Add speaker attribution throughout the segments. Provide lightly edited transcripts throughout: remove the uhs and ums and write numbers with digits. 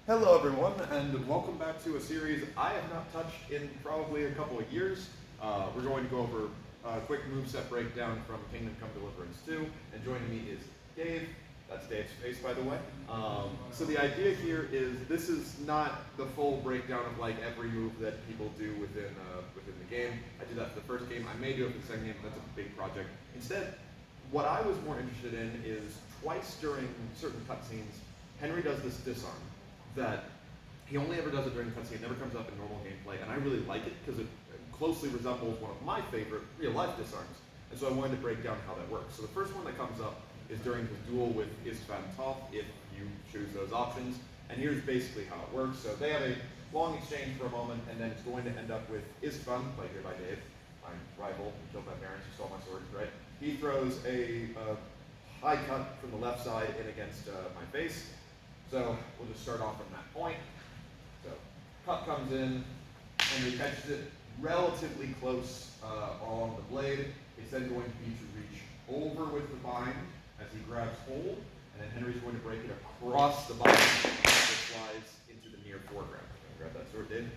Speaker 1: Hello everyone, and welcome back to a series I have not touched in probably a couple of years. We're going to go over a quick moveset breakdown from Kingdom Come Deliverance 2, and joining me is Dave. That's Dave's face, by the way. So the idea here is this is not the full breakdown of like every move that people do within the game. I did that for the first game. I may do it for the second game, but that's a big project. Instead, what I was more interested in is twice during certain cutscenes, Henry does this disarm that he only ever does it during the cutscene. It never comes up in normal gameplay, and I really like it because it closely resembles one of my favorite real-life disarms. And so I wanted to break down how that works. So the first one that comes up is during his duel with Istvan Toth, if you choose those options. And here's basically how it works. So they have a long exchange for a moment, and then it's going to end up with Istvan, played here by Dave, my rival, who killed my parents, who stole my sword, right? He throws a high cut from the left side in against my face. So we'll just start off from that point. So cut comes in, and he catches it relatively close along the blade. It's then going to be to reach over with the bind as he grabs hold, and then Henry's going to break it across the bind, which flies into the near foreground. Grab that sword, Dave.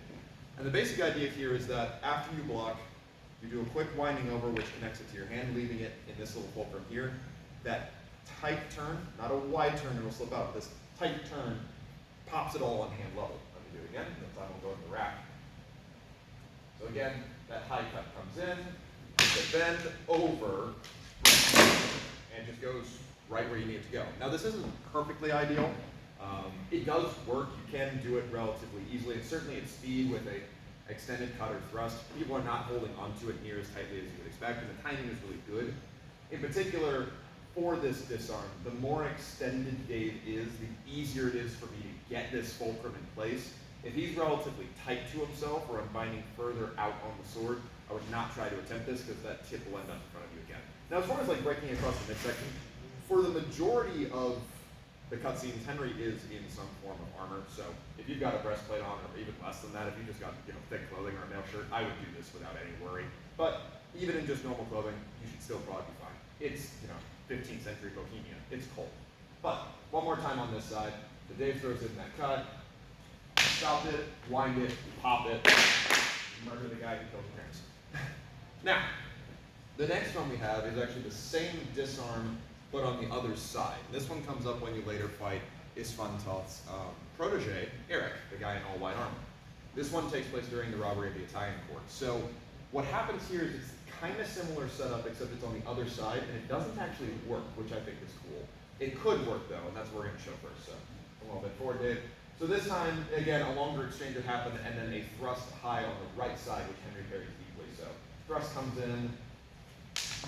Speaker 1: And the basic idea here is that after you block, you do a quick winding over, which connects it to your hand, leaving it in this little fulcrum here. That tight turn, not a wide turn, it'll slip out. This tight turn pops it all on hand level. Let me do it again. This time we'll go into the rack. So again, that high cut comes in, it's a bend over, and just goes right where you need it to go. Now this isn't perfectly ideal. It does work. You can do it relatively easily, and certainly at speed with a extended cut or thrust. People are not holding onto it near as tightly as you would expect, and the timing is really good. In particular, for this disarm, the more extended Dave is, the easier it is for me to get this fulcrum in place. If he's relatively tight to himself, or I'm binding further out on the sword, I would not try to attempt this because that tip will end up in front of you again. Now, as far as like breaking across the midsection, for the majority of the cutscenes, Henry is in some form of armor. So if you've got a breastplate on, or even less than that, if you just got thick clothing or a mail shirt, I would do this without any worry. But even in just normal clothing, you should still probably be fine. It's 15th century Bohemia. It's cold. But one more time on this side. So Dave throws in that cut. Stop it, wind it, pop it, murder the guy who killed his parents. Now, the next one we have is actually the same disarm, but on the other side. This one comes up when you later fight Istvan Toth's protege, Eric, the guy in all white armor. This one takes place during the robbery of the Italian court. So what happens here is it's kind of similar setup, except it's on the other side, and it doesn't actually work, which I think is cool. It could work though, and that's what we're going to show first. So a little bit forward, Dave. So this time, again, a longer exchange would happen, and then a thrust high on the right side, which Henry parries deeply. So thrust comes in,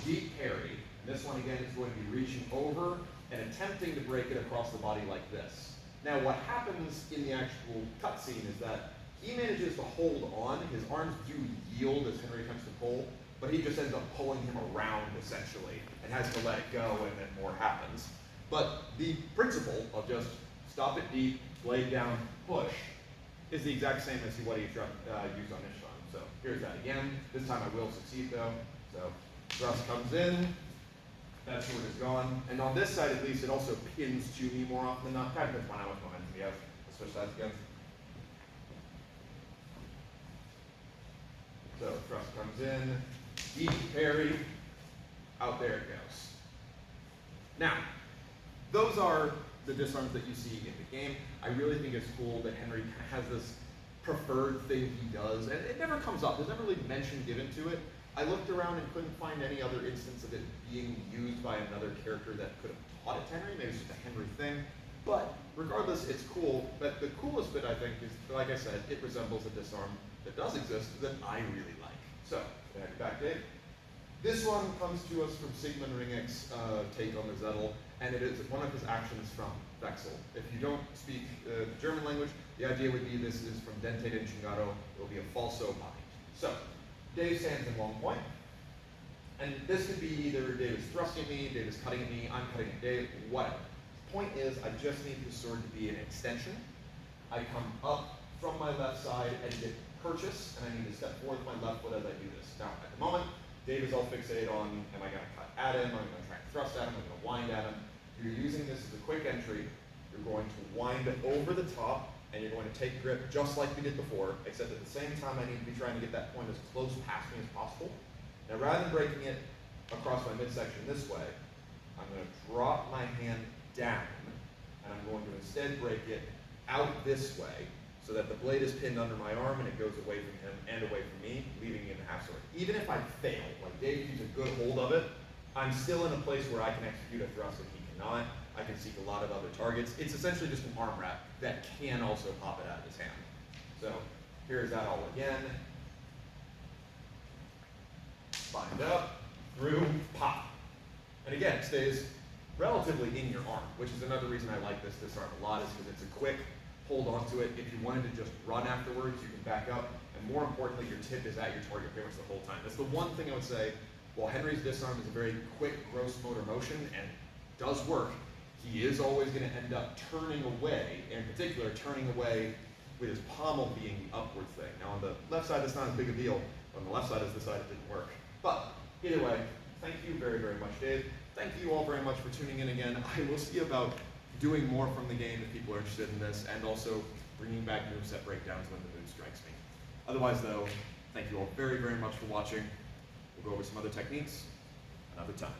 Speaker 1: deep parry. And this one, again, is going to be reaching over and attempting to break it across the body like this. Now, what happens in the actual cutscene is that he manages to hold on. His arms do yield as Henry attempts to pull, but he just ends up pulling him around, essentially, and has to let it go, and then more happens. But the principle of just stop it deep, blade down, push, is the exact same as what he used on Ishvan. So here's that again. This time I will succeed though. So thrust comes in, that sword is gone. And on this side at least, it also pins to me more often than not. Kind of depends on how much momentum you have. Let's switch sides again. So thrust comes in, deep parry, out there it goes. Now, those are the disarms that you see in the game. I really think it's cool that Henry has this preferred thing he does, and it never comes up. There's never really mention given to it. I looked around and couldn't find any other instance of it being used by another character that could have taught it to Henry. Maybe it's just a Henry thing. But regardless, it's cool. But the coolest bit, I think, is, like I said, it resembles a disarm that does exist that I really like. So, back, Dave. This one comes to us from Sigmund Ringek's take on the Zettel, and it is one of his actions from Wechsel. If you don't speak the German language, the idea would be this is from Dente de Chingaro. It will be a falso bind. So, Dave stands in long point, and this could be either Dave is thrusting at me, Dave is cutting at me, I'm cutting at Dave, whatever. Point is, I just need the sword to be an extension. I come up from my left side and get purchase, and I need to step forward with my left foot as I do this. Now, at the moment, Dave is all fixated on, am I going to cut at him, am I going to try and thrust at him, am I going to wind at him? You're using this as a quick entry. You're going to wind over the top, and you're going to take grip just like we did before, except at the same time I need to be trying to get that point as close past me as possible. Now rather than breaking it across my midsection this way, I'm going to drop my hand down, and I'm going to instead break it out this way, so that the blade is pinned under my arm and it goes away from him and away from me, leaving me in the half sword. Even if I fail, like Dave keeps a good hold of it, I'm still in a place where I can execute a thrust that he cannot. I can seek a lot of other targets. It's essentially just an arm wrap that can also pop it out of his hand. So here's that all again. Bind up, through, pop. And again, it stays relatively in your arm, which is another reason I like this disarm a lot, is because it's a quick hold onto it. If you wanted to just run afterwards, you can back up. And more importantly, your tip is at your target pretty much the whole time. That's the one thing I would say. While Henry's disarm is a very quick, gross motor motion and does work, he is always going to end up turning away, in particular turning away with his pommel being the upward thing. Now on the left side, that's not as big a deal. On the left side is the side it didn't work. But either way, thank you very, very much, Dave. Thank you all very much for tuning in again. I will see about doing more from the game if people are interested in this, and also bringing back moveset breakdowns when the mood strikes me. Otherwise though, thank you all very, very much for watching. We'll go over some other techniques another time.